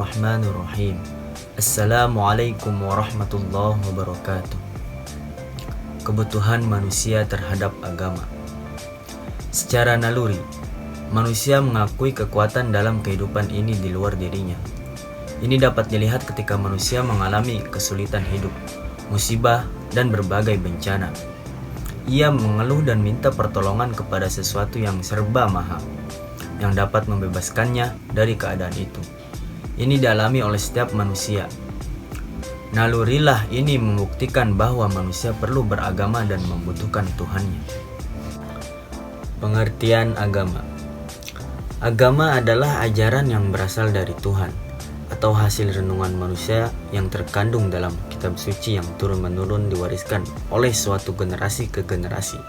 Bismillahirrahmanirrahim. Assalamualaikum warahmatullahi wabarakatuh. Kebutuhan manusia terhadap agama. Secara naluri, manusia mengakui kekuatan dalam kehidupan ini di luar dirinya. Ini dapat dilihat ketika manusia mengalami kesulitan hidup, musibah, dan berbagai bencana. Ia mengeluh dan minta pertolongan kepada sesuatu yang serba maha, yang dapat membebaskannya dari keadaan itu. Ini dialami oleh setiap manusia. Nalurilah ini membuktikan bahwa manusia perlu beragama dan membutuhkan Tuhannya. Pengertian agama. Agama adalah ajaran yang berasal dari Tuhan, atau hasil renungan manusia yang terkandung dalam kitab suci yang turun-menurun diwariskan oleh suatu generasi ke generasi,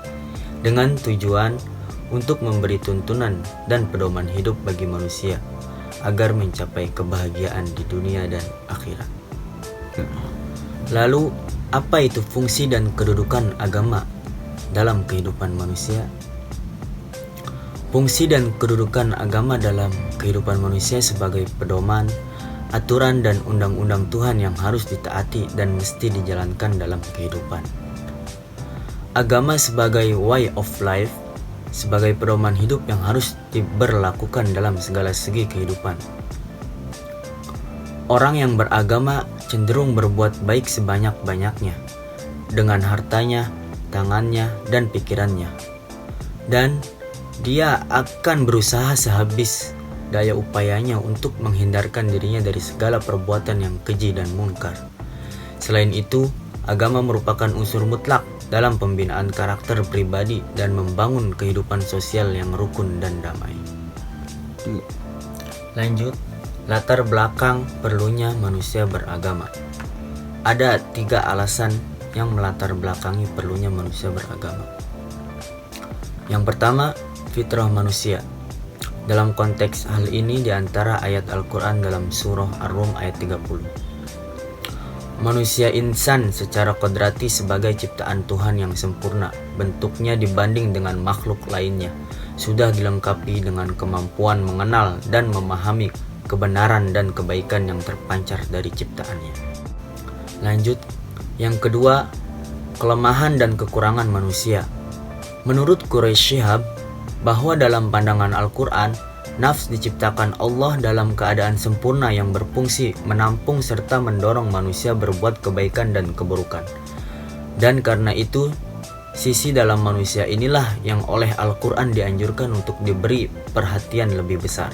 dengan tujuan untuk memberi tuntunan dan pedoman hidup bagi manusia agar mencapai kebahagiaan di dunia dan akhirat. Lalu, apa itu fungsi dan kedudukan agama dalam kehidupan manusia? Fungsi dan kedudukan agama dalam kehidupan manusia sebagai pedoman, aturan dan undang-undang Tuhan yang harus ditaati dan mesti dijalankan dalam kehidupan. Agama sebagai way of life, sebagai pedoman hidup yang harus diberlakukan dalam segala segi kehidupan. Orang yang beragama cenderung berbuat baik sebanyak-banyaknya, dengan hartanya, tangannya, dan pikirannya. Dan dia akan berusaha sehabis daya upayanya untuk menghindarkan dirinya dari segala perbuatan yang keji dan mungkar. Selain itu, agama merupakan unsur mutlak dalam pembinaan karakter pribadi dan membangun kehidupan sosial yang rukun dan damai. Lanjut, latar belakang perlunya manusia beragama. Ada 3 alasan yang melatar belakangi perlunya manusia beragama. Yang pertama, fitrah manusia. Dalam konteks hal ini di antara ayat Al-Quran dalam surah Ar-Rum ayat 30. Manusia insan secara kodrati sebagai ciptaan Tuhan yang sempurna, bentuknya dibanding dengan makhluk lainnya, sudah dilengkapi dengan kemampuan mengenal dan memahami kebenaran dan kebaikan yang terpancar dari ciptaannya. Lanjut, yang kedua, kelemahan dan kekurangan manusia. Menurut Quraisy Shihab, bahwa dalam pandangan Al-Quran, nafs diciptakan Allah dalam keadaan sempurna yang berfungsi menampung serta mendorong manusia berbuat kebaikan dan keburukan. Dan karena itu, sisi dalam manusia inilah yang oleh Al-Quran dianjurkan untuk diberi perhatian lebih besar.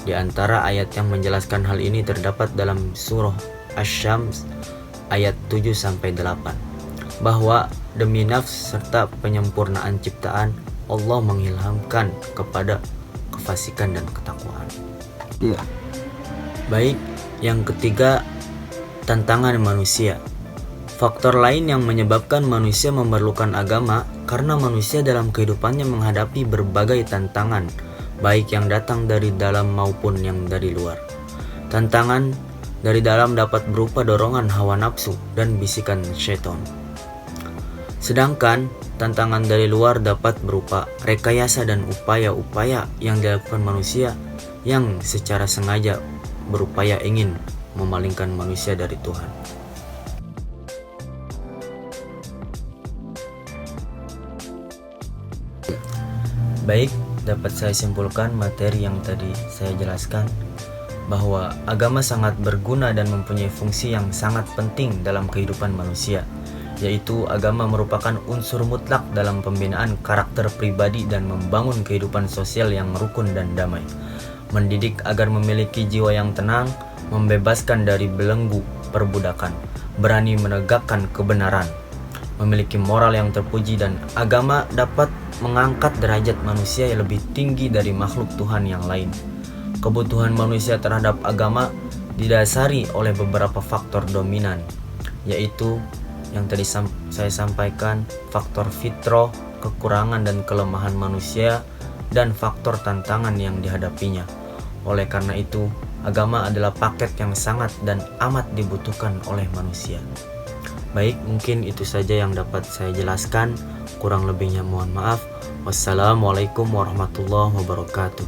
Di antara ayat yang menjelaskan hal ini terdapat dalam surah Asy-Syams ayat 7-8, bahwa demi nafs serta penyempurnaan ciptaan, Allah mengilhamkan kepada kefasikan dan ketakwaan. Baik, yang ketiga, tantangan manusia. Faktor lain yang menyebabkan manusia memerlukan agama karena manusia dalam kehidupannya menghadapi berbagai tantangan, baik yang datang dari dalam maupun yang dari luar. Tantangan dari dalam dapat berupa dorongan hawa nafsu dan bisikan syaitan. Sedangkan tantangan dari luar dapat berupa rekayasa dan upaya-upaya yang dilakukan manusia yang secara sengaja berupaya ingin memalingkan manusia dari Tuhan. Baik, dapat saya simpulkan materi yang tadi saya jelaskan, bahwa agama sangat berguna dan mempunyai fungsi yang sangat penting dalam kehidupan manusia, yaitu agama merupakan unsur mutlak dalam pembinaan karakter pribadi dan membangun kehidupan sosial yang rukun dan damai, mendidik agar memiliki jiwa yang tenang, membebaskan dari belenggu perbudakan, berani menegakkan kebenaran, memiliki moral yang terpuji, dan agama dapat mengangkat derajat manusia yang lebih tinggi dari makhluk Tuhan yang lain. Kebutuhan manusia terhadap agama didasari oleh beberapa faktor dominan, yaitu yang tadi saya sampaikan, faktor fitrah, kekurangan dan kelemahan manusia, dan faktor tantangan yang dihadapinya. Oleh karena itu, agama adalah paket yang sangat dan amat dibutuhkan oleh manusia. Baik, mungkin itu saja yang dapat saya jelaskan. Kurang lebihnya mohon maaf. Wassalamualaikum warahmatullahi wabarakatuh.